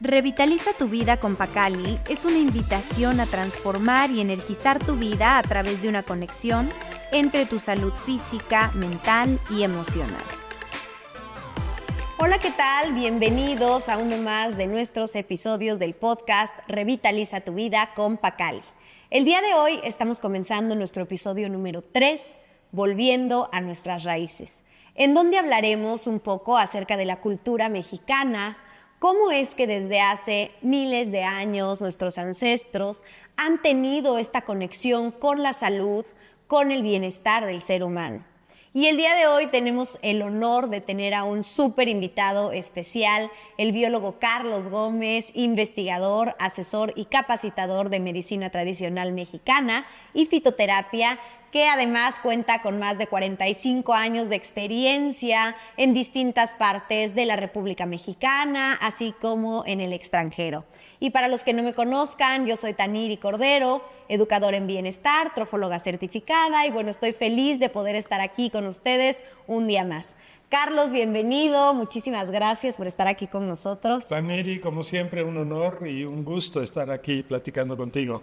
Revitaliza tu vida con Pacali es una invitación a transformar y energizar tu vida a través de una conexión entre tu salud física, mental y emocional. Hola, ¿qué tal? Bienvenidos a uno más de nuestros episodios del podcast Revitaliza tu vida con Pacali. El día de hoy estamos comenzando nuestro episodio número 3, Volviendo a nuestras raíces, en donde hablaremos un poco acerca de la cultura mexicana, cómo es que desde hace miles de años nuestros ancestros han tenido esta conexión con la salud, con el bienestar del ser humano. Y el día de hoy tenemos el honor de tener a un súper invitado especial, el biólogo Carlos Gómez, investigador, asesor y capacitador de medicina tradicional mexicana y fitoterapia, que además cuenta con más de 45 años de experiencia en distintas partes de la República Mexicana, así como en el extranjero. Y para los que no me conozcan, yo soy Taniri Cordero, educadora en bienestar, trofóloga certificada, y bueno, estoy feliz de poder estar aquí con ustedes un día más. Carlos, bienvenido, muchísimas gracias por estar aquí con nosotros. Taniri, como siempre, un honor y un gusto estar aquí platicando contigo.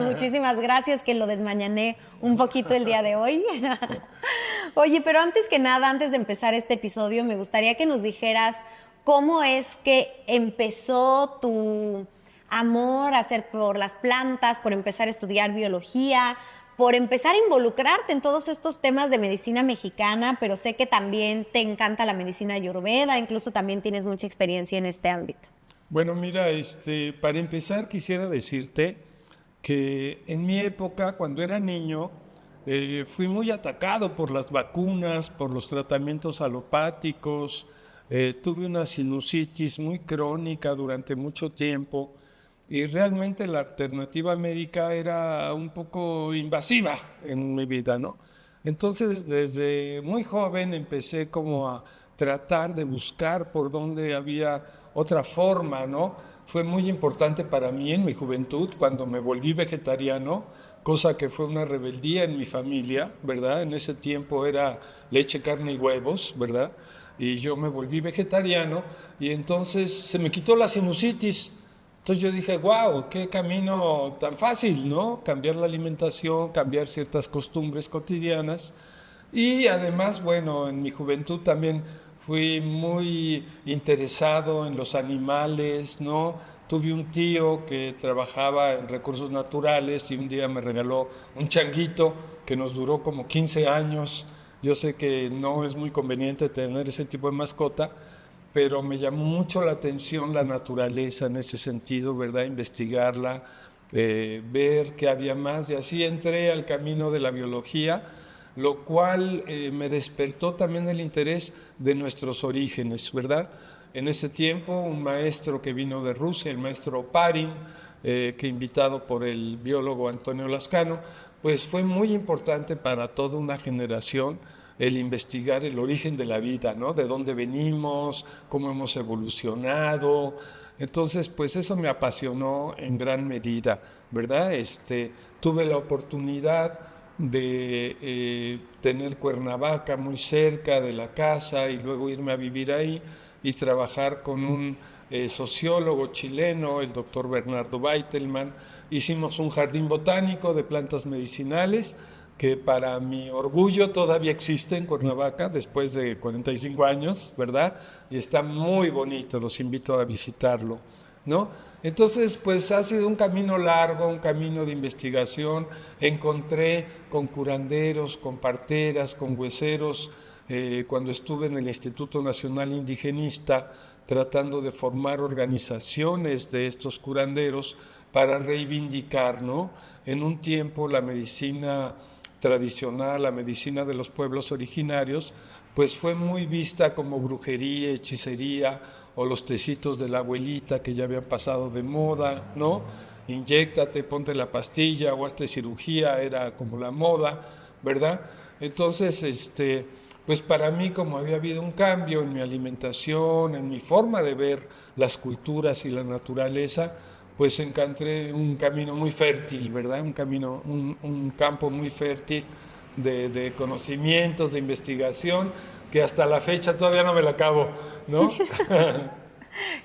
Muchísimas gracias, que lo desmañané un poquito el día de hoy. Oye, pero antes que nada, antes de empezar este episodio, me gustaría que nos dijeras cómo es que empezó tu amor por las plantas, por empezar a estudiar biología, por empezar a involucrarte en todos estos temas de medicina mexicana, pero sé que también te encanta la medicina ayurveda, incluso también tienes mucha experiencia en este ámbito. Bueno, mira, para empezar quisiera decirte que en mi época, cuando era niño, fui muy atacado por las vacunas, por los tratamientos alopáticos, tuve una sinusitis muy crónica durante mucho tiempo. Y realmente la alternativa médica era un poco invasiva en mi vida, ¿no? Entonces, desde muy joven empecé como a tratar de buscar por dónde había otra forma, ¿no? Fue muy importante para mí en mi juventud, cuando me volví vegetariano, cosa que fue una rebeldía en mi familia, ¿verdad? En ese tiempo era leche, carne y huevos, ¿verdad? Y yo me volví vegetariano y entonces se me quitó la sinusitis. Entonces yo dije, wow, qué camino tan fácil, ¿no? Cambiar la alimentación, cambiar ciertas costumbres cotidianas. Y además, bueno, en mi juventud también fui muy interesado en los animales, ¿no? Tuve un tío que trabajaba en recursos naturales y un día me regaló un changuito que nos duró como 15 años. Yo sé que no es muy conveniente tener ese tipo de mascota, pero me llamó mucho la atención la naturaleza en ese sentido, ¿verdad? Investigarla, ver qué había más, y así entré al camino de la biología, lo cual me despertó también el interés de nuestros orígenes, ¿verdad? En ese tiempo, un maestro que vino de Rusia, el maestro Parin, que invitado por el biólogo Antonio Lascano, pues fue muy importante para toda una generación el investigar el origen de la vida, ¿no? De dónde venimos, cómo hemos evolucionado. Entonces, pues eso me apasionó en gran medida, ¿verdad? Tuve la oportunidad de tener Cuernavaca muy cerca de la casa y luego irme a vivir ahí y trabajar con un sociólogo chileno, el doctor Bernardo Beitelman. Hicimos un jardín botánico de plantas medicinales que para mi orgullo todavía existe en Cuernavaca después de 45 años, ¿verdad? Y está muy bonito, los invito a visitarlo, ¿no? Entonces, pues ha sido un camino largo, un camino de investigación. Encontré con curanderos, con parteras, con hueseros, cuando estuve en el Instituto Nacional Indigenista, tratando de formar organizaciones de estos curanderos para reivindicar, ¿no? En un tiempo la medicina tradicional, la medicina de los pueblos originarios, pues fue muy vista como brujería, hechicería, o los tecitos de la abuelita que ya habían pasado de moda, ¿no? Inyéctate, ponte la pastilla o hazte cirugía, era como la moda, ¿verdad? Entonces, pues para mí, como había habido un cambio en mi alimentación, en mi forma de ver las culturas y la naturaleza, pues encontré un camino muy fértil, ¿verdad? Un campo muy fértil de conocimientos, de investigación, que hasta la fecha todavía no me la acabo, ¿no?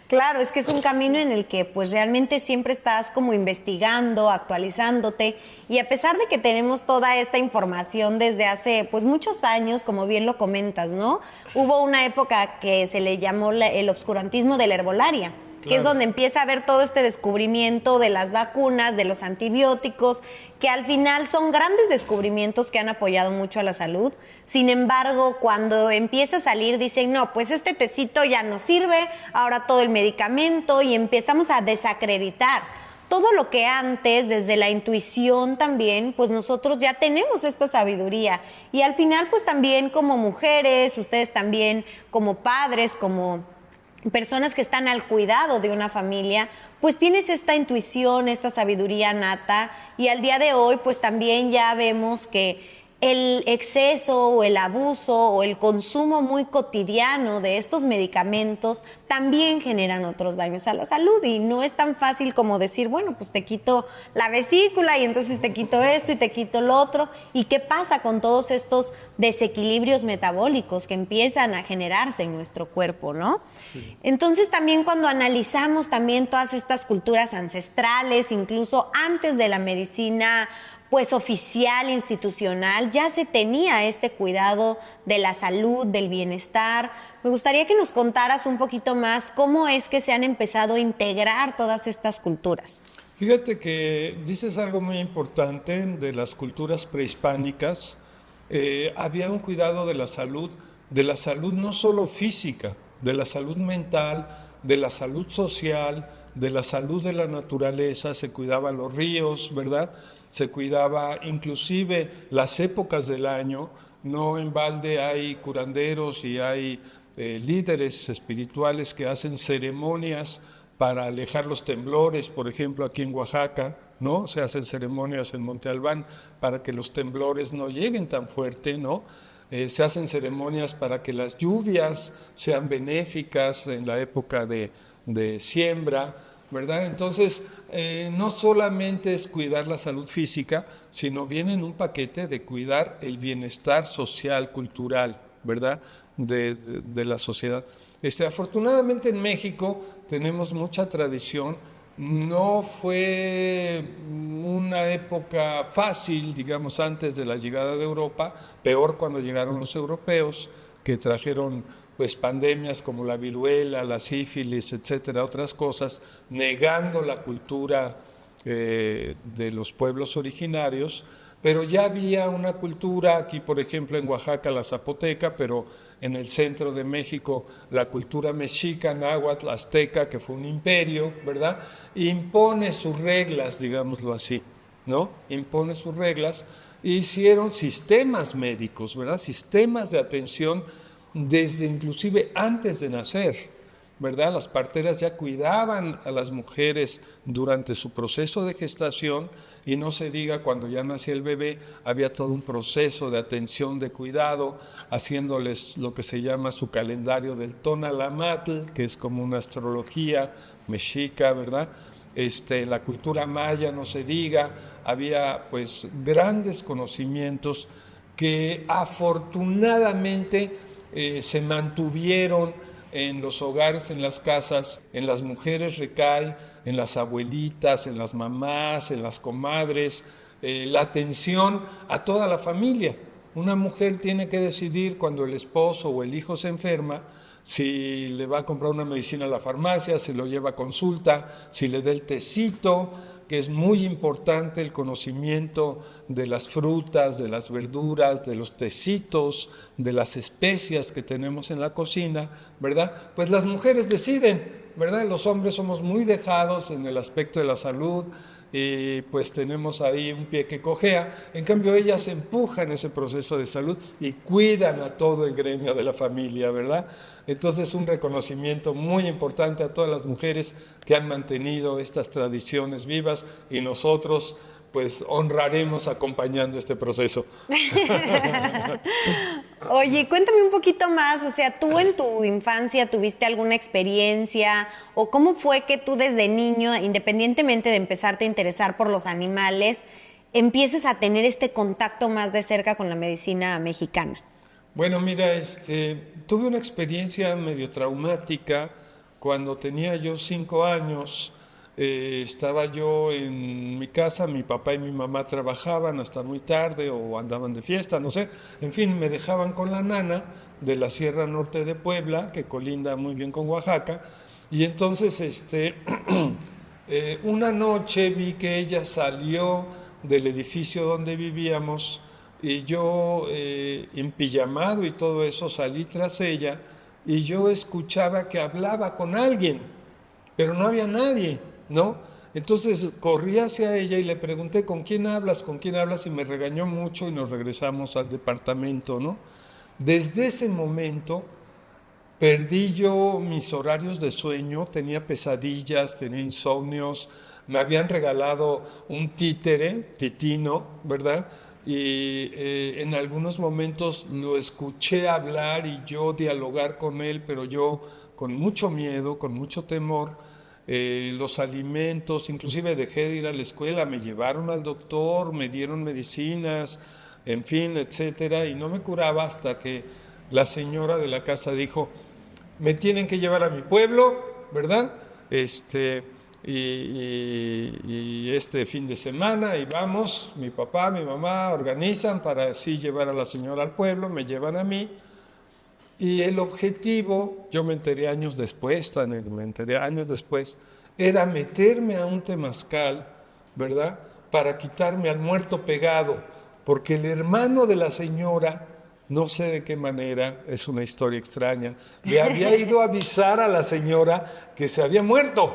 Claro, es que es un camino en el que pues realmente siempre estás como investigando, actualizándote, y a pesar de que tenemos toda esta información desde hace pues muchos años, como bien lo comentas, ¿no? Hubo una época que se le llamó el obscurantismo de la herbolaria, que es Claro. donde empieza a haber todo este descubrimiento de las vacunas, de los antibióticos, que al final son grandes descubrimientos que han apoyado mucho a la salud. Sin embargo, cuando empieza a salir, dicen, no, pues este tecito ya no sirve, ahora todo el medicamento, y empezamos a desacreditar todo lo que antes, desde la intuición también, pues nosotros ya tenemos esta sabiduría. Y al final, pues también como mujeres, ustedes también como padres, como personas que están al cuidado de una familia, pues tienes esta intuición, esta sabiduría nata, y al día de hoy pues también ya vemos que el exceso o el abuso o el consumo muy cotidiano de estos medicamentos también generan otros daños a la salud, y no es tan fácil como decir, bueno, pues te quito la vesícula y entonces te quito esto y te quito lo otro. ¿Y qué pasa con todos estos desequilibrios metabólicos que empiezan a generarse en nuestro cuerpo, ¿no? Sí. Entonces también cuando analizamos también todas estas culturas ancestrales, incluso antes de la medicina pues oficial, institucional, ya se tenía este cuidado de la salud, del bienestar. Me gustaría que nos contaras un poquito más cómo es que se han empezado a integrar todas estas culturas. Fíjate que dices algo muy importante de las culturas prehispánicas. Había un cuidado de la salud no solo física, de la salud mental, de la salud social, de la salud de la naturaleza. Se cuidaban los ríos, ¿verdad? Se cuidaba inclusive las épocas del año. No en balde hay curanderos y hay líderes espirituales que hacen ceremonias para alejar los temblores. Por ejemplo, aquí en Oaxaca, ¿no? Se hacen ceremonias en Monte Albán para que los temblores no lleguen tan fuerte, ¿no? Se hacen ceremonias para que las lluvias sean benéficas en la época de siembra, ¿verdad? Entonces, no solamente es cuidar la salud física, sino viene en un paquete de cuidar el bienestar social, cultural, ¿verdad? De la sociedad. Afortunadamente en México tenemos mucha tradición. No fue una época fácil, digamos, antes de la llegada de Europa, peor cuando llegaron los europeos, que trajeron pues pandemias como la viruela, la sífilis, etcétera, otras cosas, negando la cultura de los pueblos originarios. Pero ya había una cultura, aquí por ejemplo en Oaxaca la zapoteca, pero en el centro de México la cultura mexica, náhuatl, azteca, que fue un imperio, ¿verdad? Impone sus reglas, digámoslo así, ¿no? Impone sus reglas. Hicieron sistemas médicos, ¿verdad? Sistemas de atención desde inclusive antes de nacer, ¿verdad? Las parteras ya cuidaban a las mujeres durante su proceso de gestación, y no se diga cuando ya nacía el bebé, había todo un proceso de atención, de cuidado, haciéndoles lo que se llama su calendario del Tonalamatl, que es como una astrología mexica, ¿verdad? La cultura maya, no se diga, había pues grandes conocimientos que afortunadamente se mantuvieron en los hogares, en las casas. En las mujeres recae, en las abuelitas, en las mamás, en las comadres, la atención a toda la familia. Una mujer tiene que decidir cuando el esposo o el hijo se enferma, si le va a comprar una medicina a la farmacia, si lo lleva a consulta, si le da el tecito, que es muy importante el conocimiento de las frutas, de las verduras, de los tecitos, de las especias que tenemos en la cocina, ¿verdad? Pues las mujeres deciden, ¿verdad? Los hombres somos muy dejados en el aspecto de la salud, y pues tenemos ahí un pie que cojea. En cambio ellas empujan ese proceso de salud y cuidan a todo el gremio de la familia, ¿verdad? Entonces un reconocimiento muy importante a todas las mujeres que han mantenido estas tradiciones vivas, y nosotros pues honraremos acompañando este proceso. Oye, cuéntame un poquito más, o sea, ¿tú en tu infancia tuviste alguna experiencia, o cómo fue que tú desde niño, independientemente de empezarte a interesar por los animales, empieces a tener este contacto más de cerca con la medicina mexicana? Bueno, mira, tuve una experiencia medio traumática cuando tenía yo 5 años, estaba yo en mi casa, mi papá y mi mamá trabajaban hasta muy tarde o andaban de fiesta, no sé. En fin, me dejaban con la nana de la Sierra Norte de Puebla, que colinda muy bien con Oaxaca. Y entonces, una noche vi que ella salió del edificio donde vivíamos y yo, empijamado y todo eso, salí tras ella y yo escuchaba que hablaba con alguien, pero no había nadie, ¿no? Entonces corrí hacia ella y le pregunté, ¿con quién hablas? ¿Con quién hablas? Y me regañó mucho y nos regresamos al departamento, ¿no? Desde ese momento perdí yo mis horarios de sueño, tenía pesadillas, tenía insomnios, me habían regalado un títere, Titino, ¿verdad? Y en algunos momentos lo escuché hablar y yo dialogar con él, pero yo con mucho miedo, con mucho temor. Los alimentos, inclusive dejé de ir a la escuela, me llevaron al doctor, me dieron medicinas, en fin, etcétera, y no me curaba hasta que la señora de la casa dijo, me tienen que llevar a mi pueblo, ¿verdad? Y este fin de semana, y vamos, mi papá, mi mamá organizan para así llevar a la señora al pueblo, me llevan a mí, y el objetivo, yo me enteré años después, era meterme a un temazcal, ¿verdad? Para quitarme al muerto pegado, porque el hermano de la señora, no sé de qué manera, es una historia extraña, le había ido a avisar a la señora que se había muerto,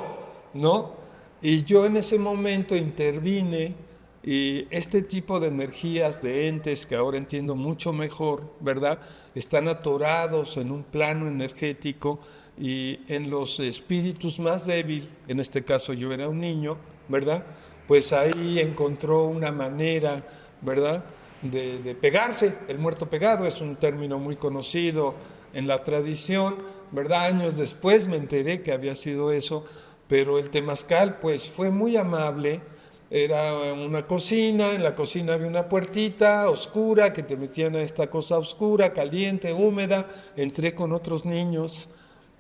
¿no? Y yo en ese momento intervine y este tipo de energías, de entes que ahora entiendo mucho mejor, ¿verdad? Están atorados en un plano energético y en los espíritus más débiles, en este caso yo era un niño, ¿verdad? Pues ahí encontró una manera, ¿verdad? De pegarse, el muerto pegado es un término muy conocido en la tradición, ¿verdad? Años después me enteré que había sido eso, pero el temazcal pues fue muy amable, era una cocina, en la cocina había una puertita oscura que te metían a esta cosa oscura, caliente, húmeda, entré con otros niños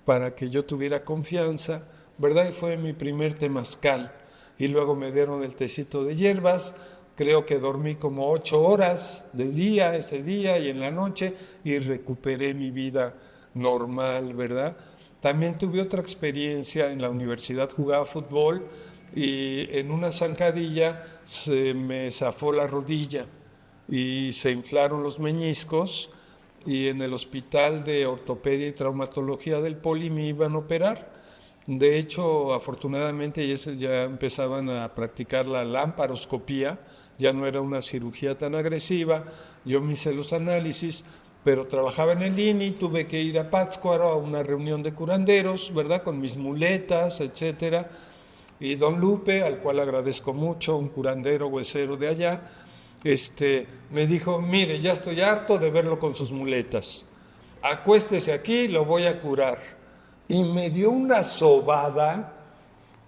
para que yo tuviera confianza, ¿verdad? Y fue mi primer temazcal. Y luego me dieron el tecito de hierbas, creo que dormí como 8 horas de día ese día y en la noche y recuperé mi vida normal, ¿verdad? También tuve otra experiencia en la universidad, jugaba fútbol y en una zancadilla se me zafó la rodilla y se inflaron los meñiscos y en el hospital de ortopedia y traumatología del Poli me iban a operar. De hecho, afortunadamente ya empezaban a practicar la lamparoscopía, ya no era una cirugía tan agresiva, yo me hice los análisis, pero trabajaba en el INI, tuve que ir a Pátzcuaro a una reunión de curanderos, ¿verdad? Con mis muletas, etcétera. Y don Lupe, al cual agradezco mucho, un curandero huesero de allá, me dijo, mire, ya estoy harto de verlo con sus muletas, acuéstese aquí, lo voy a curar. Y me dio una sobada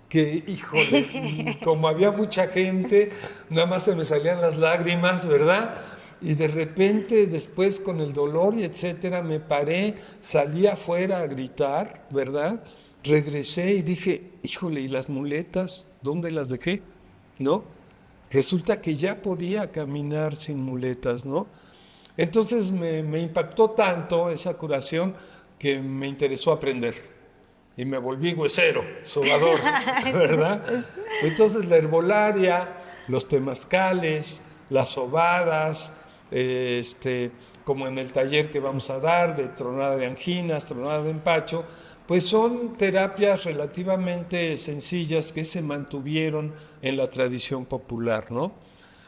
que, híjole, como había mucha gente, nada más se me salían las lágrimas, ¿verdad? Y de repente, después con el dolor y etcétera, me paré, salí afuera a gritar, ¿verdad? Regresé y dije, híjole, ¿y las muletas? ¿Dónde las dejé? ¿No? Resulta que ya podía caminar sin muletas, ¿no? Entonces me impactó tanto esa curación que me interesó aprender. Y me volví huesero, sobador, ¿verdad? Entonces la herbolaria, los temazcales, las sobadas, como en el taller que vamos a dar de tronada de anginas, tronada de empacho, pues son terapias relativamente sencillas que se mantuvieron en la tradición popular, ¿no?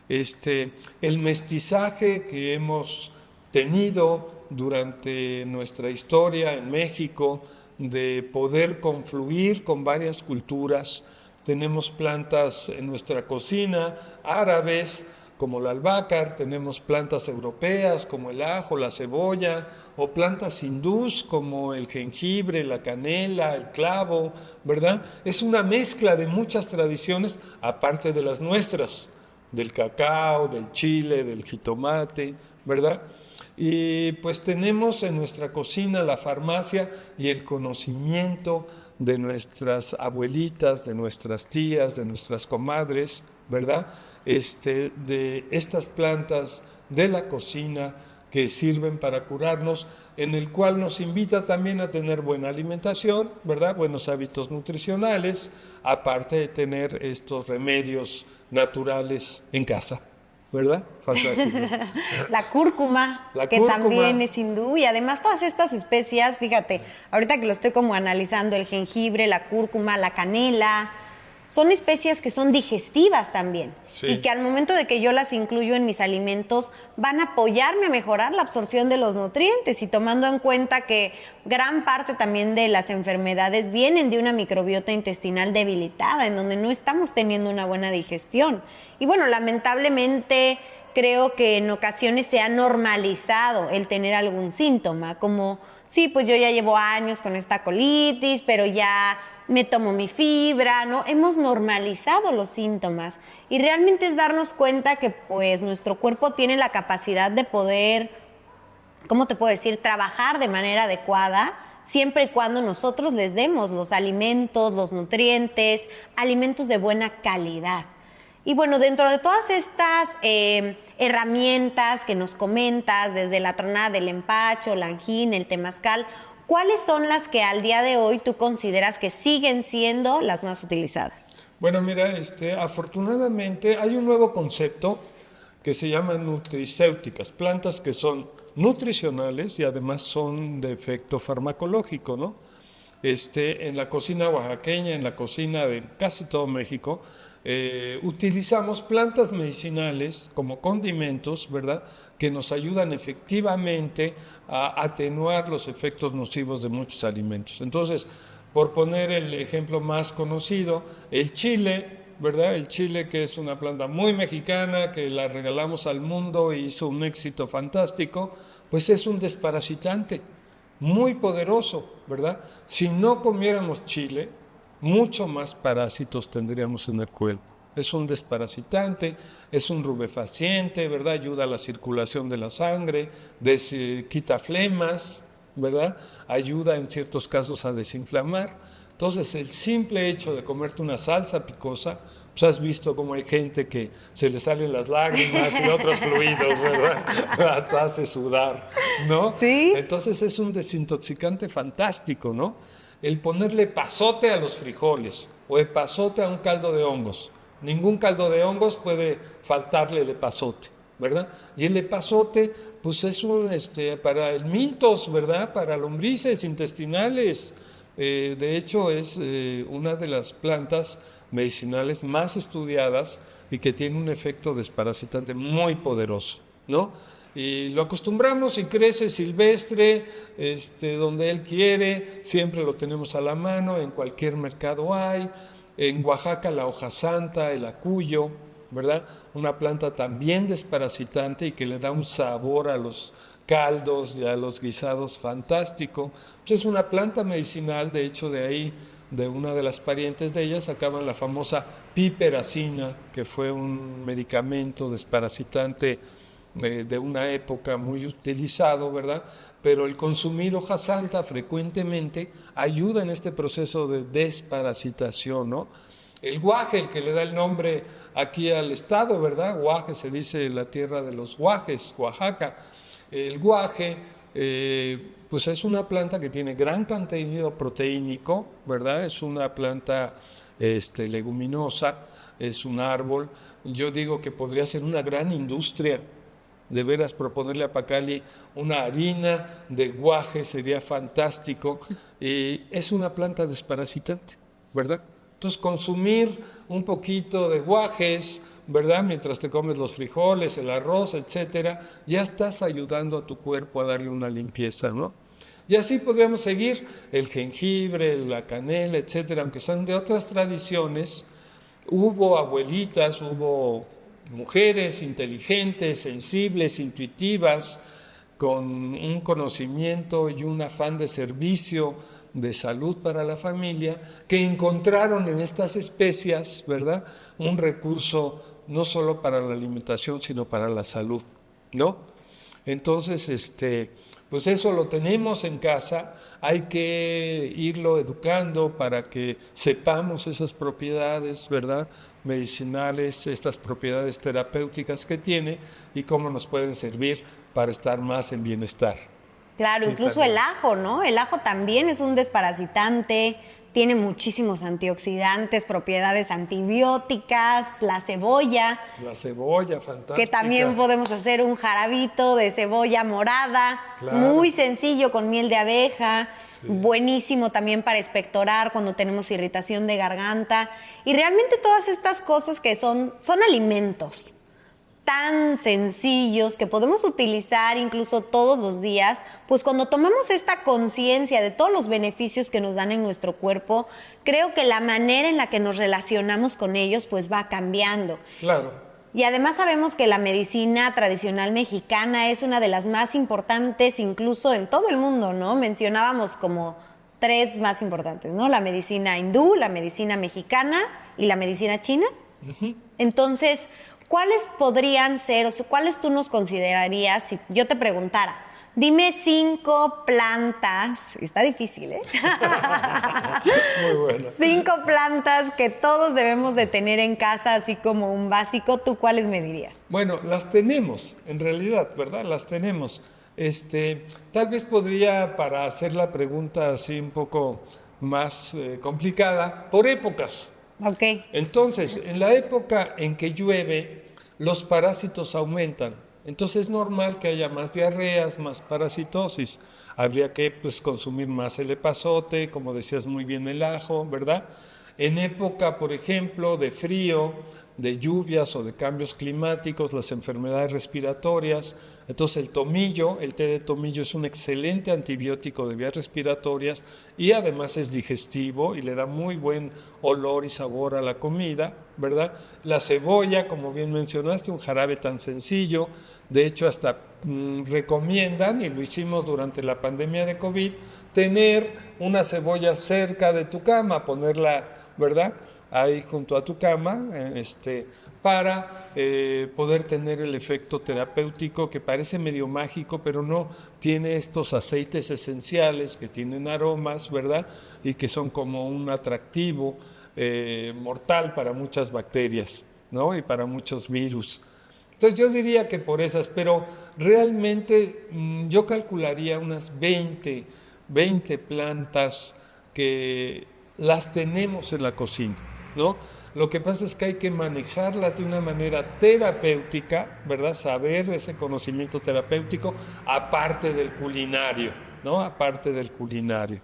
El mestizaje que hemos tenido durante nuestra historia en México, de poder confluir con varias culturas. Tenemos plantas en nuestra cocina, árabes como la albahaca, tenemos plantas europeas como el ajo, la cebolla, o plantas hindús como el jengibre, la canela, el clavo, ¿verdad? Es una mezcla de muchas tradiciones, aparte de las nuestras, del cacao, del chile, del jitomate, ¿verdad? Y pues tenemos en nuestra cocina la farmacia y el conocimiento de nuestras abuelitas, de nuestras tías, de nuestras comadres, ¿verdad? De estas plantas de la cocina que sirven para curarnos, en el cual nos invita también a tener buena alimentación, ¿verdad? Buenos hábitos nutricionales, aparte de tener estos remedios naturales en casa, ¿verdad? Fantástico. La cúrcuma, La que cúrcuma. también es hindú, y además todas estas especias, fíjate, ahorita que lo estoy como analizando, el jengibre, la cúrcuma, la canela, son especias que son digestivas también, Sí. y que al momento de que yo las incluyo en mis alimentos van a apoyarme a mejorar la absorción de los nutrientes, y tomando en cuenta que gran parte también de las enfermedades vienen de una microbiota intestinal debilitada, en donde no estamos teniendo una buena digestión. Y bueno, lamentablemente creo que en ocasiones se ha normalizado el tener algún síntoma, como, sí, pues yo ya llevo años con esta colitis, pero ya me tomo mi fibra, ¿no? Hemos normalizado los síntomas, y realmente es darnos cuenta que pues nuestro cuerpo tiene la capacidad de poder, ¿cómo te puedo decir?, trabajar de manera adecuada, siempre y cuando nosotros les demos los alimentos, los nutrientes, alimentos de buena calidad. Y bueno, dentro de todas estas herramientas que nos comentas, desde la tronada del empacho, la angina, el temazcal, ¿cuáles son las que al día de hoy tú consideras que siguen siendo las más utilizadas? Bueno, mira, afortunadamente hay un nuevo concepto que se llama nutricéuticas, plantas que son nutricionales y además son de efecto farmacológico, ¿no? En la cocina oaxaqueña, en la cocina de casi todo México, utilizamos plantas medicinales como condimentos, ¿verdad?, que nos ayudan efectivamente a atenuar los efectos nocivos de muchos alimentos. Entonces, por poner el ejemplo más conocido, el chile, ¿verdad? El chile, que es una planta muy mexicana, que la regalamos al mundo y hizo un éxito fantástico, pues es un desparasitante muy poderoso, ¿verdad? Si no comiéramos chile, mucho más parásitos tendríamos en el cuerpo. Es un desparasitante, es un rubefaciente, ¿verdad? Ayuda a la circulación de la sangre, quita flemas, ¿verdad? Ayuda en ciertos casos a desinflamar. Entonces, el simple hecho de comerte una salsa picosa, pues has visto cómo hay gente que se le salen las lágrimas y otros fluidos, ¿verdad? Hasta hace sudar, ¿no? Sí. Entonces, es un desintoxicante fantástico, ¿no? El ponerle epazote a los frijoles o epazote a un caldo de hongos. Ningún caldo de hongos puede faltarle el epazote, ¿verdad? Y el epazote, pues es para el mintos, ¿verdad? Para lombrices intestinales. De hecho, es una de las plantas medicinales más estudiadas y que tiene un efecto desparasitante muy poderoso, ¿no? Y lo acostumbramos y crece silvestre, donde él quiere, siempre lo tenemos a la mano, en cualquier mercado hay. En Oaxaca la hoja santa, el acuyo, ¿verdad? Una planta también desparasitante y que le da un sabor a los caldos y a los guisados fantástico. Es una planta medicinal, de hecho de ahí, de una de las parientes de ella, sacaban la famosa piperacina, que fue un medicamento desparasitante de una época muy utilizado, ¿verdad? Pero el consumir hoja santa frecuentemente ayuda en este proceso de desparasitación, ¿no? El guaje, el que le da el nombre aquí al estado, ¿verdad? Guaje, se dice la tierra de los guajes, Oaxaca. El guaje, pues es una planta que tiene gran contenido proteínico, ¿verdad? Es una planta leguminosa, es un árbol. Yo digo que podría ser una gran industria. De veras, proponerle a Pacali una harina de guaje sería fantástico. Es una planta desparasitante, ¿verdad? Entonces, consumir un poquito de guajes, ¿verdad? Mientras te comes los frijoles, el arroz, etcétera, ya estás ayudando a tu cuerpo a darle una limpieza, ¿no? Y así podríamos seguir el jengibre, la canela, etcétera, aunque son de otras tradiciones. Hubo abuelitas, hubo mujeres inteligentes, sensibles, intuitivas, con un conocimiento y un afán de servicio, de salud para la familia, que encontraron en estas especias, ¿verdad?, un recurso no solo para la alimentación, sino para la salud, ¿no? Entonces, pues eso lo tenemos en casa, hay que irlo educando para que sepamos esas propiedades, ¿verdad? Medicinales, estas propiedades terapéuticas que tiene y cómo nos pueden servir para estar más en bienestar. Claro, Sí, incluso también. el ajo, ¿no? El ajo también es un desparasitante, tiene muchísimos antioxidantes, propiedades antibióticas, la cebolla, La cebolla, que también fantástica. podemos hacer un jarabito de cebolla morada, Claro, muy sencillo con miel de abeja, sí. buenísimo también para expectorar cuando tenemos irritación de garganta. Y realmente todas estas cosas que son alimentos tan sencillos que podemos utilizar incluso todos los días, pues cuando tomamos esta conciencia de todos los beneficios que nos dan en nuestro cuerpo, creo que la manera en la que nos relacionamos con ellos pues va cambiando. Claro, Y además sabemos que la medicina tradicional mexicana es una de las más importantes incluso en todo el mundo, ¿no? Mencionábamos como tres más importantes, ¿no? La medicina hindú, la medicina mexicana y la medicina china. Entonces, ¿cuáles podrían ser, o sea, cuáles tú nos considerarías si yo te preguntara, dime 5 plantas, está difícil, ¿eh? muy bueno. 5 plantas que todos debemos de tener en casa, así como un básico, ¿tú cuáles me dirías? Bueno, las tenemos, en realidad, ¿verdad? Las tenemos. Tal vez podría, para hacer la pregunta así un poco más complicada, por épocas. Ok, Entonces, en la época en que llueve, los parásitos aumentan. Entonces es normal que haya más diarreas, más parasitosis. Habría que pues, consumir más el epazote, como decías muy bien el ajo, ¿verdad? En época, por ejemplo, de frío, de lluvias o de cambios climáticos, las enfermedades respiratorias. Entonces el tomillo, el té de tomillo es un excelente antibiótico de vías respiratorias y además es digestivo y le da muy buen olor y sabor a la comida, ¿verdad? La cebolla, como bien mencionaste, un jarabe tan sencillo, de hecho hasta recomiendan, y lo hicimos durante la pandemia de COVID, tener una cebolla cerca de tu cama, ponerla, ¿verdad? Ahí junto a tu cama, para poder tener el efecto terapéutico que parece medio mágico, pero no tiene estos aceites esenciales que tienen aromas, ¿verdad? Y que son como un atractivo mortal para muchas bacterias, ¿no? Y para muchos virus. Entonces yo diría que por esas, pero realmente yo calcularía unas 20 plantas que las tenemos en la cocina, ¿no? Lo que pasa es que hay que manejarlas de una manera terapéutica, ¿verdad? Saber ese conocimiento terapéutico, aparte del culinario, ¿no? Aparte del culinario.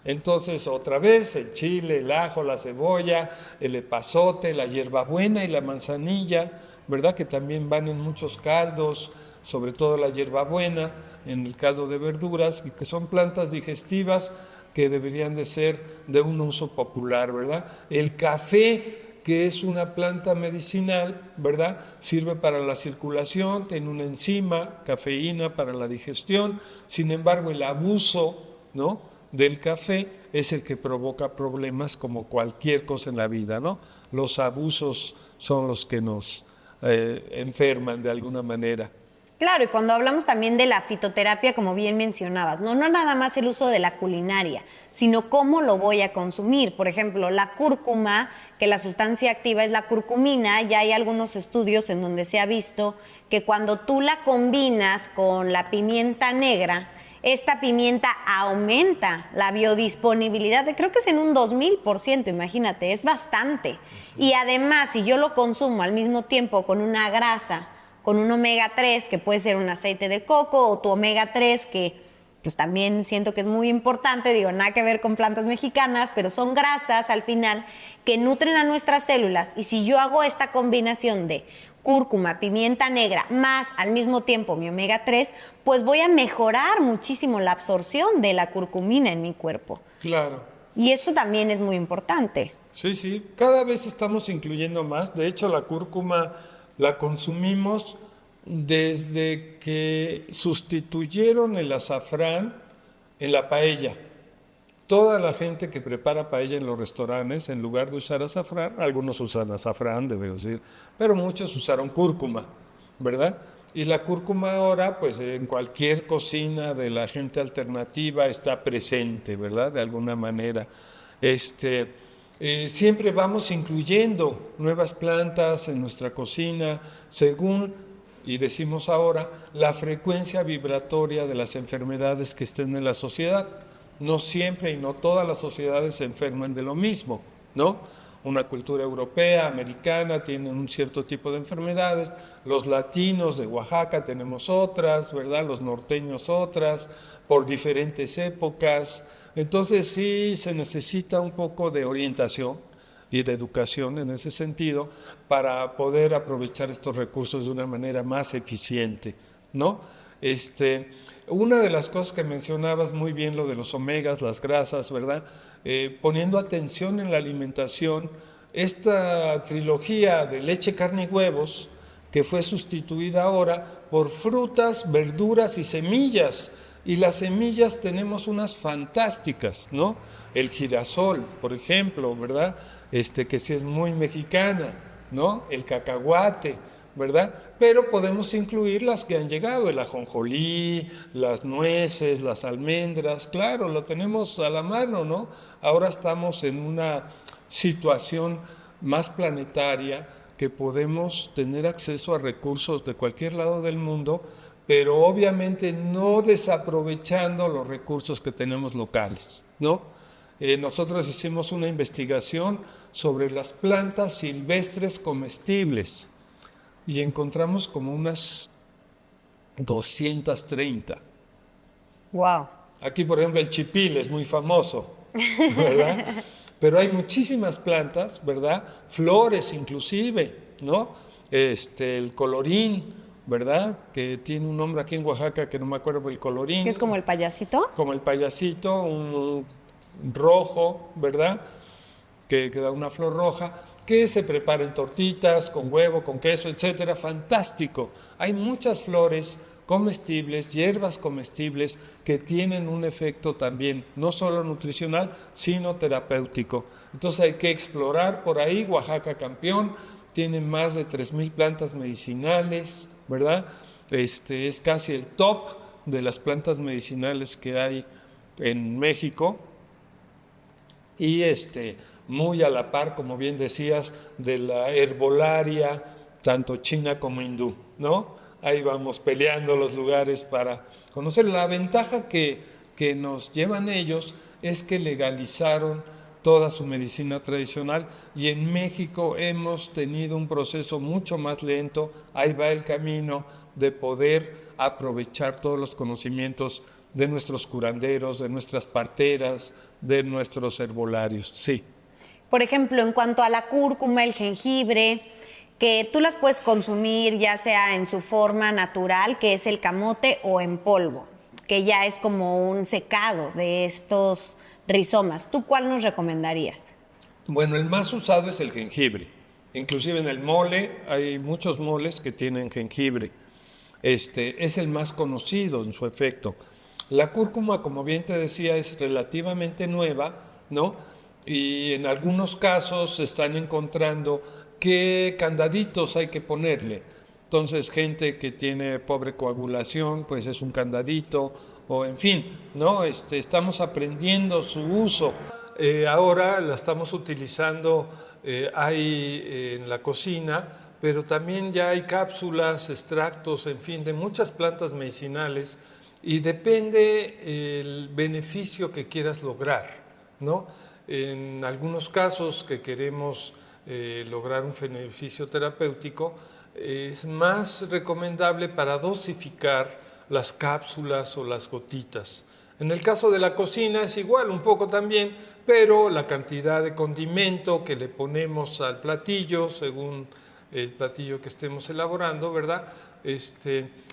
Entonces, otra vez, el chile, el ajo, la cebolla, el epazote, la hierbabuena y la manzanilla, ¿verdad? Que también van en muchos caldos, sobre todo la hierbabuena, en el caldo de verduras, y que son plantas digestivas que deberían de ser de un uso popular, ¿verdad? El café, que es una planta medicinal, ¿verdad? Sirve para la circulación, tiene una enzima, cafeína para la digestión. Sin embargo, el abuso, ¿no?, del café es el que provoca problemas como cualquier cosa en la vida, ¿no? Los abusos son los que nos enferman de alguna manera. claro, y cuando hablamos también de la fitoterapia, como bien mencionabas, no nada más el uso de la culinaria, sino cómo lo voy a consumir. Por ejemplo, la cúrcuma, que la sustancia activa es la curcumina, ya hay algunos estudios en donde se ha visto que cuando tú la combinas con la pimienta negra, esta pimienta aumenta la biodisponibilidad, creo que es en un 2000%, imagínate, es bastante. Y además, si yo lo consumo al mismo tiempo con una grasa, con un omega 3, que puede ser un aceite de coco, o tu omega 3, que pues también siento que es muy importante, digo, nada que ver con plantas mexicanas, pero son grasas al final que nutren a nuestras células. Y si yo hago esta combinación de cúrcuma, pimienta negra, más al mismo tiempo mi omega 3, pues voy a mejorar muchísimo la absorción de la curcumina en mi cuerpo. Claro. Y esto también es muy importante. Sí, sí, cada vez estamos incluyendo más. De hecho, la cúrcuma la consumimos desde que sustituyeron el azafrán en la paella. Toda la gente que prepara paella en los restaurantes, en lugar de usar azafrán, algunos usan azafrán, debo decir, pero muchos usaron cúrcuma, ¿verdad? Y la cúrcuma ahora, pues en cualquier cocina de la gente alternativa está presente, ¿verdad? De alguna manera. Siempre vamos incluyendo nuevas plantas en nuestra cocina según, y decimos ahora, la frecuencia vibratoria de las enfermedades que estén en la sociedad. No siempre y no todas las sociedades se enferman de lo mismo, ¿no? Una cultura europea, americana, tienen un cierto tipo de enfermedades, los latinos de Oaxaca tenemos otras, ¿verdad? Los norteños otras, por diferentes épocas. Entonces sí se necesita un poco de orientación y de educación en ese sentido para poder aprovechar estos recursos de una manera más eficiente, ¿no? Una de las cosas que mencionabas muy bien, lo de los omegas, las grasas, ¿verdad? Poniendo atención en la alimentación, esta trilogía de leche, carne y huevos, que fue sustituida ahora por frutas, verduras y semillas. Y las semillas tenemos unas fantásticas, ¿no? El girasol, por ejemplo, ¿verdad? Que sí es muy mexicana, ¿no? El cacahuate, ¿verdad? Pero podemos incluir las que han llegado, el ajonjolí, las nueces, las almendras, claro, lo tenemos a la mano, ¿no? Ahora estamos en una situación más planetaria que podemos tener acceso a recursos de cualquier lado del mundo, pero obviamente no desaprovechando los recursos que tenemos locales, ¿no? Nosotros hicimos una investigación sobre las plantas silvestres comestibles y encontramos como unas 230. Wow. Aquí, por ejemplo, el chipil es muy famoso, ¿verdad? Pero hay muchísimas plantas, ¿verdad? Flores inclusive, ¿no? El colorín, ¿verdad? Que tiene un nombre aquí en Oaxaca que no me acuerdo, el colorín. ¿Que es como el payasito? Como el payasito, un rojo, ¿verdad? Que da una flor roja, que se prepara en tortitas, con huevo, con queso, etcétera. Fantástico. Hay muchas flores comestibles, hierbas comestibles, que tienen un efecto también, no solo nutricional, sino terapéutico. Entonces hay que explorar por ahí. Oaxaca campeón, tiene más de 3,000 plantas medicinales, ¿verdad? Es casi el top de las plantas medicinales que hay en México. Y muy a la par, como bien decías, de la herbolaria, tanto china como hindú, ¿no? Ahí vamos peleando los lugares para conocer. La ventaja que nos llevan ellos es que legalizaron toda su medicina tradicional y en México hemos tenido un proceso mucho más lento. Ahí va el camino de poder aprovechar todos los conocimientos de nuestros curanderos, de nuestras parteras, de nuestros herbolarios, sí. Por ejemplo, en cuanto a la cúrcuma, el jengibre, que tú las puedes consumir ya sea en su forma natural, que es el camote, o en polvo, que ya es como un secado de estos rizomas. ¿Tú cuál nos recomendarías? Bueno, el más usado es el jengibre. Inclusive en el mole, hay muchos moles que tienen jengibre. Es el más conocido en su efecto. La cúrcuma, como bien te decía, es relativamente nueva, ¿no? Y en algunos casos se están encontrando qué candaditos hay que ponerle. Entonces, gente que tiene pobre coagulación, pues es un candadito, o en fin, ¿no? Estamos aprendiendo su uso. Ahora la estamos utilizando, hay en la cocina, pero también ya hay cápsulas, extractos, en fin, de muchas plantas medicinales, y depende el beneficio que quieras lograr, ¿no? En algunos casos que queremos lograr un beneficio terapéutico, es más recomendable para dosificar las cápsulas o las gotitas. En el caso de la cocina es igual, un poco también, pero la cantidad de condimento que le ponemos al platillo, según el platillo que estemos elaborando, ¿verdad?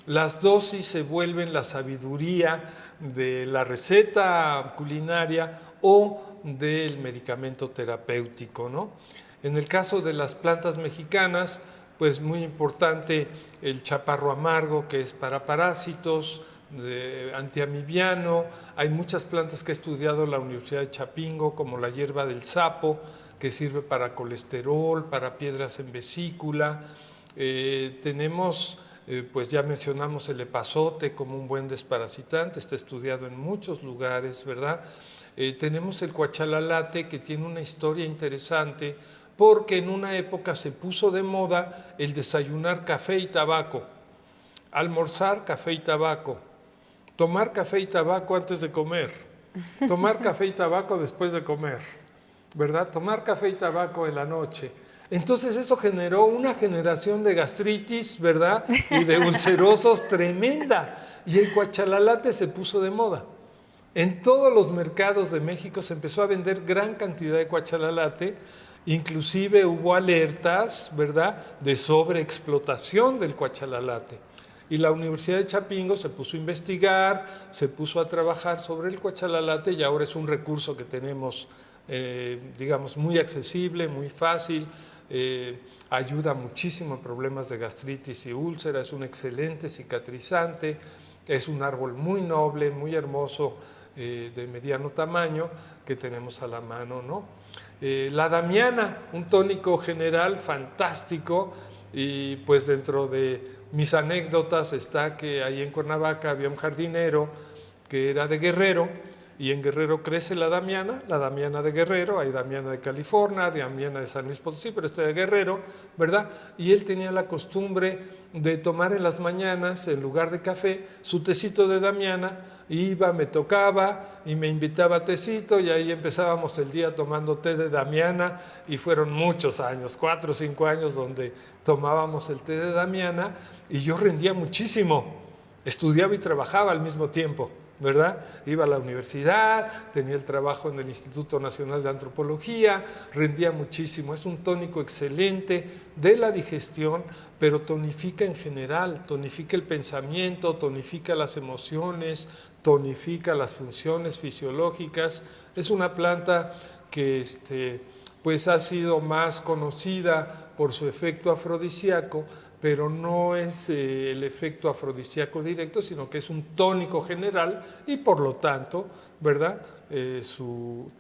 Las dosis se vuelven la sabiduría de la receta culinaria o del medicamento terapéutico, ¿no? En el caso de las plantas mexicanas, pues muy importante el chaparro amargo, que es para parásitos, antiamibiano. Hay muchas plantas que he estudiado en la Universidad de Chapingo, como la hierba del sapo, que sirve para colesterol, para piedras en vesícula. Tenemos pues ya mencionamos el epazote como un buen desparasitante, está estudiado en muchos lugares, ¿verdad? Tenemos el cuachalalate, que tiene una historia interesante, porque en una época se puso de moda el desayunar café y tabaco, almorzar café y tabaco, tomar café y tabaco antes de comer, tomar café y tabaco después de comer, ¿verdad? Tomar café y tabaco en la noche. Entonces eso generó una generación de gastritis, ¿verdad? Y de ulcerosos tremenda. Y el cuachalalate se puso de moda. En todos los mercados de México se empezó a vender gran cantidad de cuachalalate, inclusive hubo alertas, ¿verdad?, de sobreexplotación del cuachalalate. Y la Universidad de Chapingo se puso a investigar, se puso a trabajar sobre el cuachalalate y ahora es un recurso que tenemos, digamos, muy accesible, muy fácil, ayuda muchísimo en problemas de gastritis y úlcera, es un excelente cicatrizante, es un árbol muy noble, muy hermoso, de mediano tamaño que tenemos a la mano, ¿no? La damiana, un tónico general fantástico, y pues dentro de mis anécdotas está que ahí en Cuernavaca había un jardinero que era de Guerrero, y en Guerrero crece la damiana de Guerrero, hay damiana de California, damiana de San Luis Potosí, pero esta de Guerrero, ¿verdad? Y él tenía la costumbre de tomar en las mañanas, en lugar de café, su tecito de damiana. Iba, me tocaba y me invitaba a tecito, y ahí empezábamos el día tomando té de damiana, y fueron muchos años, 4 o 5 años donde tomábamos el té de damiana, y yo rendía muchísimo, estudiaba y trabajaba al mismo tiempo, ¿verdad? Iba a la universidad, tenía el trabajo en el Instituto Nacional de Antropología, rendía muchísimo. Es un tónico excelente de la digestión, pero tonifica en general, tonifica el pensamiento, tonifica las emociones, tonifica las funciones fisiológicas. Es una planta que pues ha sido más conocida por su efecto afrodisíaco, pero no es el efecto afrodisíaco directo, sino que es un tónico general y por lo tanto, ¿verdad? Su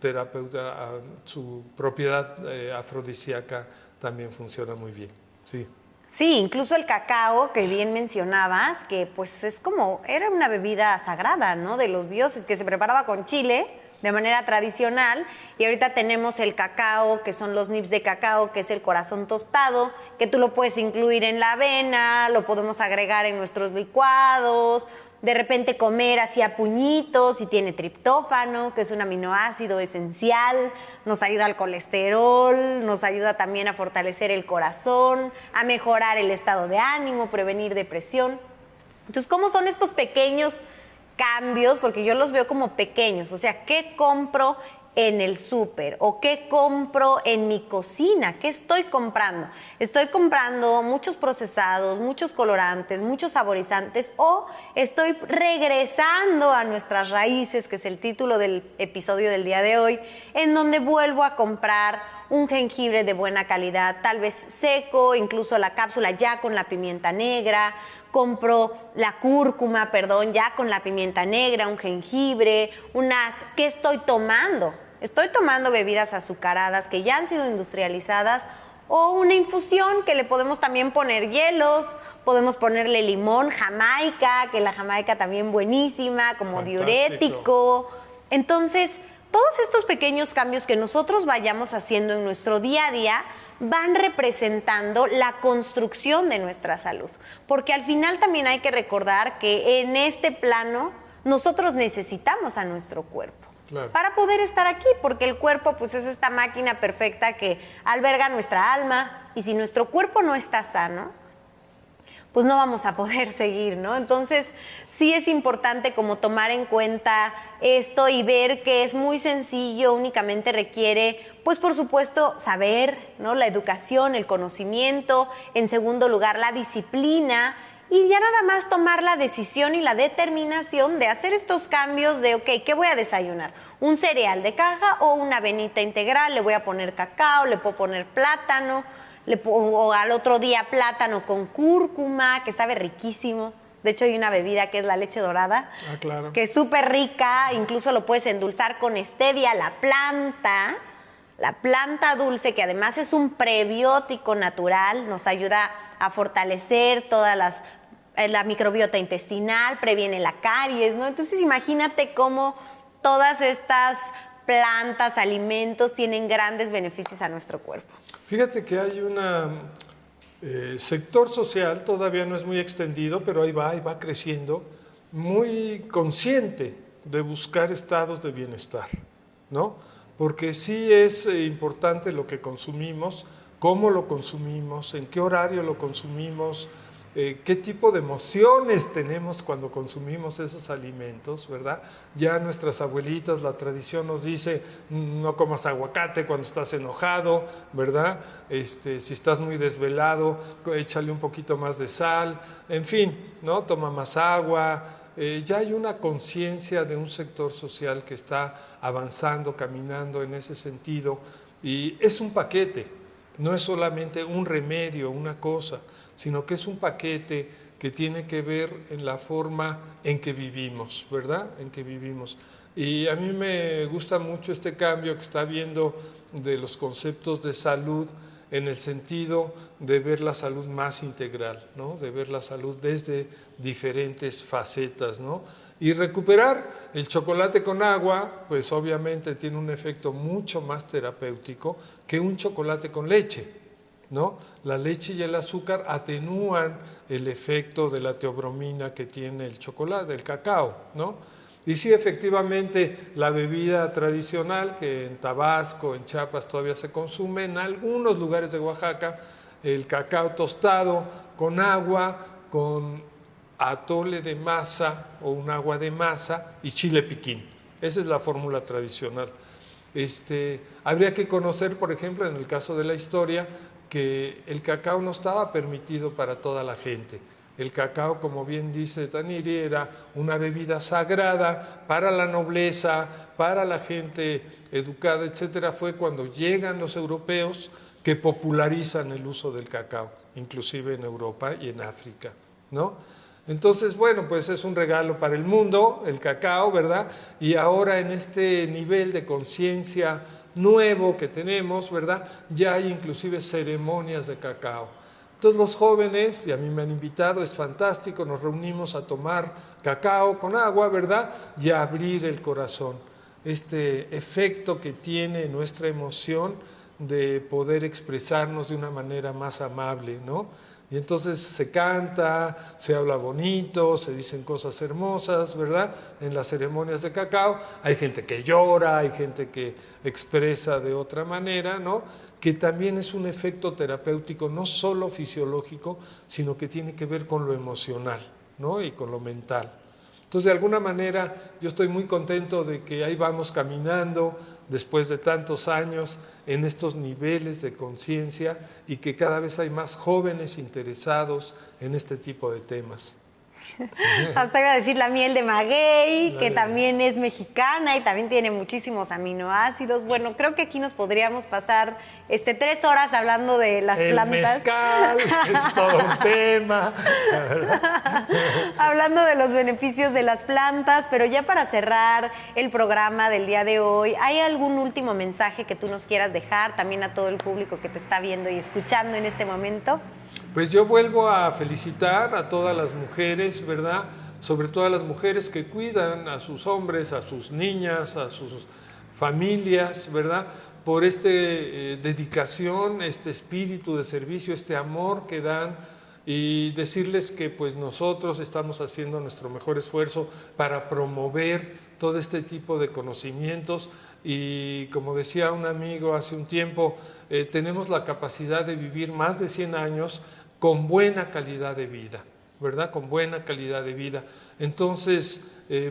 propiedad afrodisíaca también funciona muy bien. Sí. Sí, incluso el cacao que bien mencionabas, que pues es como, era una bebida sagrada, ¿no? De los dioses, que se preparaba con chile de manera tradicional, y ahorita tenemos el cacao, que son los nibs de cacao, que es el corazón tostado, que tú lo puedes incluir en la avena, lo podemos agregar en nuestros licuados, de repente comer así a puñitos, y tiene triptófano, que es un aminoácido esencial, nos ayuda al colesterol, nos ayuda también a fortalecer el corazón, a mejorar el estado de ánimo, prevenir depresión. Entonces, ¿cómo son estos pequeños cambios? Porque yo los veo como pequeños, o sea, ¿qué compro en el súper o qué compro en mi cocina? ¿Qué estoy comprando? Estoy comprando muchos procesados, muchos colorantes, muchos saborizantes, o estoy regresando a nuestras raíces, que es el título del episodio del día de hoy, en donde vuelvo a comprar un jengibre de buena calidad, tal vez seco, incluso la cápsula ya con la pimienta negra. Compro la cúrcuma, ya con la pimienta negra, un jengibre, ¿qué estoy tomando? Estoy tomando bebidas azucaradas que ya han sido industrializadas, o una infusión que le podemos también poner hielos, podemos ponerle limón, jamaica, que la jamaica también buenísima, como fantástico, diurético. Entonces, todos estos pequeños cambios que nosotros vayamos haciendo en nuestro día a día van representando la construcción de nuestra salud. Porque al final también hay que recordar que en este plano nosotros necesitamos a nuestro cuerpo. Claro. Para poder estar aquí, porque el cuerpo pues es esta máquina perfecta que alberga nuestra alma, y si nuestro cuerpo no está sano, pues no vamos a poder seguir, ¿no? Entonces, sí es importante como tomar en cuenta esto y ver que es muy sencillo, únicamente requiere, pues por supuesto, saber, ¿no? La educación, el conocimiento, en segundo lugar, la disciplina, y ya nada más tomar la decisión y la determinación de hacer estos cambios de, ok, ¿qué voy a desayunar? ¿Un cereal de caja o una avenita integral? Le voy a poner cacao, le puedo poner plátano, o al otro día plátano con cúrcuma, que sabe riquísimo. De hecho, hay una bebida que es la leche dorada, claro, que es súper rica, incluso lo puedes endulzar con stevia, la planta dulce, que además es un prebiótico natural, nos ayuda a fortalecer todas las la microbiota intestinal, previene la caries, ¿no? Entonces imagínate cómo todas estas plantas, alimentos tienen grandes beneficios a nuestro cuerpo. Fíjate que hay un sector social, todavía no es muy extendido, pero ahí va creciendo, muy consciente de buscar estados de bienestar, ¿no? Porque sí es importante lo que consumimos, cómo lo consumimos, en qué horario lo consumimos, qué tipo de emociones tenemos cuando consumimos esos alimentos, ¿verdad? Ya nuestras abuelitas, la tradición nos dice, no comas aguacate cuando estás enojado, ¿verdad? Si estás muy desvelado, échale un poquito más de sal, en fin, ¿no? Toma más agua. Ya hay una conciencia de un sector social que está avanzando, caminando en ese sentido, y es un paquete, no es solamente un remedio, una cosa, sino que es un paquete que tiene que ver en la forma en que vivimos, ¿verdad? En que vivimos. Y a mí me gusta mucho este cambio que está habiendo de los conceptos de salud en el sentido de ver la salud más integral, ¿no? De ver la salud desde diferentes facetas, ¿no? Y recuperar el chocolate con agua, pues obviamente tiene un efecto mucho más terapéutico que un chocolate con leche, ¿no? La leche y el azúcar atenúan el efecto de la teobromina que tiene el chocolate, el cacao, ¿no? Y sí, efectivamente, la bebida tradicional que en Tabasco, en Chiapas todavía se consume, en algunos lugares de Oaxaca, el cacao tostado con agua, con atole de masa o un agua de masa y chile piquín. Esa es la fórmula tradicional. Habría que conocer, por ejemplo, en el caso de la historia, que el cacao no estaba permitido para toda la gente. El cacao, como bien dice Taniri, era una bebida sagrada para la nobleza, para la gente educada, etcétera. Fue cuando llegan los europeos que popularizan el uso del cacao, inclusive en Europa y en África, ¿no? Entonces, bueno, pues es un regalo para el mundo, el cacao, ¿verdad? Y ahora en este nivel de conciencia nuevo que tenemos, ¿verdad? Ya hay inclusive ceremonias de cacao. Entonces los jóvenes, y a mí me han invitado, es fantástico, nos reunimos a tomar cacao con agua, ¿verdad? Y a abrir el corazón. Este efecto que tiene nuestra emoción de poder expresarnos de una manera más amable, ¿no? Y entonces se canta, se habla bonito, se dicen cosas hermosas, ¿verdad? En las ceremonias de cacao hay gente que llora, hay gente que expresa de otra manera, ¿no? Que también es un efecto terapéutico, no solo fisiológico, sino que tiene que ver con lo emocional, ¿no? Y con lo mental. Entonces, de alguna manera, yo estoy muy contento de que ahí vamos caminando después de tantos años en estos niveles de conciencia y que cada vez hay más jóvenes interesados en este tipo de temas. Hasta iba a decir la miel de maguey, que también es mexicana y también tiene muchísimos aminoácidos. Bueno, creo que aquí nos podríamos pasar 3 horas hablando de las plantas. El mezcal es todo un tema. Hablando de los beneficios de las plantas, pero ya para cerrar el programa del día de hoy, ¿hay algún último mensaje que tú nos quieras dejar también a todo el público que te está viendo y escuchando en este momento? Pues yo vuelvo a felicitar a todas las mujeres, ¿verdad? Sobre todo a las mujeres que cuidan a sus hombres, a sus niñas, a sus familias, ¿verdad? Por esta dedicación, este espíritu de servicio, este amor que dan, y decirles que pues nosotros estamos haciendo nuestro mejor esfuerzo para promover todo este tipo de conocimientos. Y como decía un amigo hace un tiempo, tenemos la capacidad de vivir más de 100 años con buena calidad de vida, ¿verdad? Con buena calidad de vida. Entonces,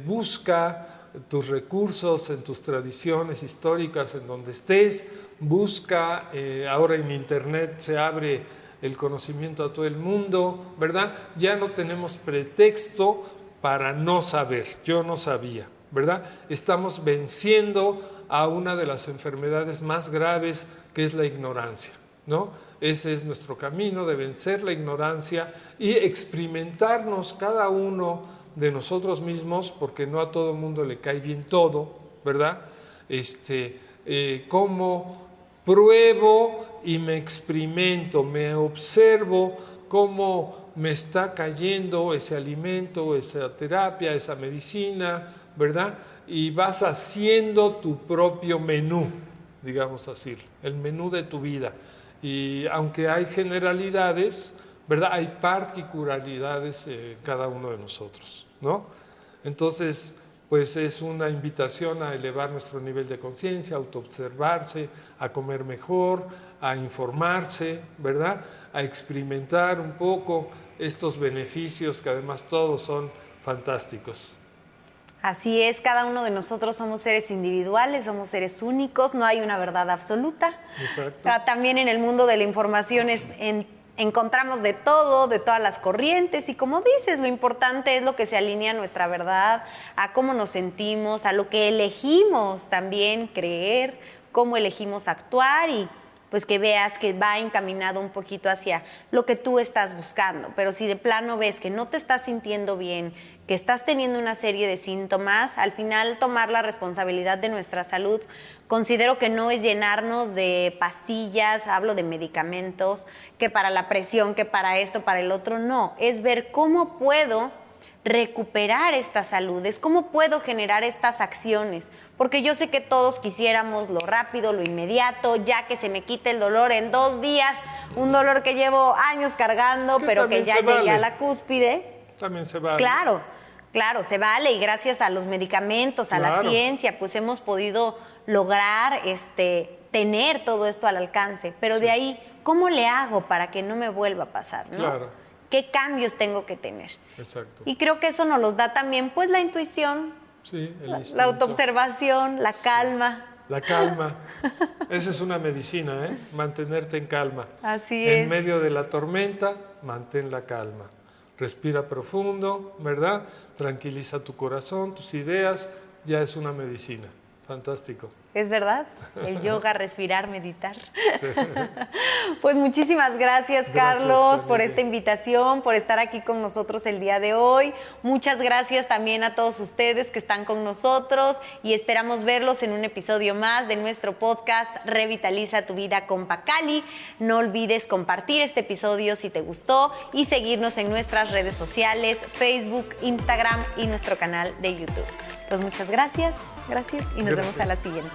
busca tus recursos en tus tradiciones históricas, en donde estés, busca, ahora en internet se abre el conocimiento a todo el mundo, ¿verdad? Ya no tenemos pretexto para no saber, yo no sabía, ¿verdad? Estamos venciendo a una de las enfermedades más graves, que es la ignorancia, ¿no? Ese es nuestro camino, de vencer la ignorancia y experimentarnos cada uno de nosotros mismos, porque no a todo el mundo le cae bien todo, ¿verdad? Cómo pruebo y me experimento, me observo cómo me está cayendo ese alimento, esa terapia, esa medicina, ¿verdad? Y vas haciendo tu propio menú, digamos así, el menú de tu vida. Y aunque hay generalidades, ¿verdad? Hay particularidades en cada uno de nosotros, ¿no? Entonces, pues es una invitación a elevar nuestro nivel de conciencia, a autoobservarse, a comer mejor, a informarse, ¿verdad? A experimentar un poco estos beneficios que además todos son fantásticos. Así es, cada uno de nosotros somos seres individuales, somos seres únicos, no hay una verdad absoluta. Exacto. También en el mundo de la información encontramos de todo, de todas las corrientes, y como dices, lo importante es lo que se alinea a nuestra verdad, a cómo nos sentimos, a lo que elegimos también creer, cómo elegimos actuar, y pues que veas que va encaminado un poquito hacia lo que tú estás buscando. Pero si de plano ves que no te estás sintiendo bien, que estás teniendo una serie de síntomas, al final tomar la responsabilidad de nuestra salud, considero que no es llenarnos de pastillas, hablo de medicamentos, que para la presión, que para esto, para el otro, no, es ver cómo puedo recuperar esta salud, es cómo puedo generar estas acciones, porque yo sé que todos quisiéramos lo rápido, lo inmediato, ya que se me quite el dolor en 2 días, un dolor que llevo años cargando, pero que ya llegué a la cúspide. También se vale. Claro, se vale, y gracias a los medicamentos, a la ciencia, pues hemos podido lograr tener todo esto al alcance, pero de ahí, ¿cómo le hago para que no me vuelva a pasar, ¿no? Claro. ¿Qué cambios tengo que tener? Exacto. Y creo que eso nos los da también, pues, la intuición, sí, la autoobservación, la calma. Sí. La calma. Esa es una medicina, ¿eh? Mantenerte en calma. Así es. En medio de la tormenta, mantén la calma. Respira profundo, ¿verdad? Tranquiliza tu corazón, tus ideas. Ya es una medicina. Fantástico. Es verdad, el yoga, respirar, meditar. Sí. Pues muchísimas gracias, Carlos, por esta invitación, por estar aquí con nosotros el día de hoy. Muchas gracias también a todos ustedes que están con nosotros y esperamos verlos en un episodio más de nuestro podcast Revitaliza tu vida con Pacali. No olvides compartir este episodio si te gustó y seguirnos en nuestras redes sociales, Facebook, Instagram y nuestro canal de YouTube. Pues muchas gracias y nos vemos a la siguiente.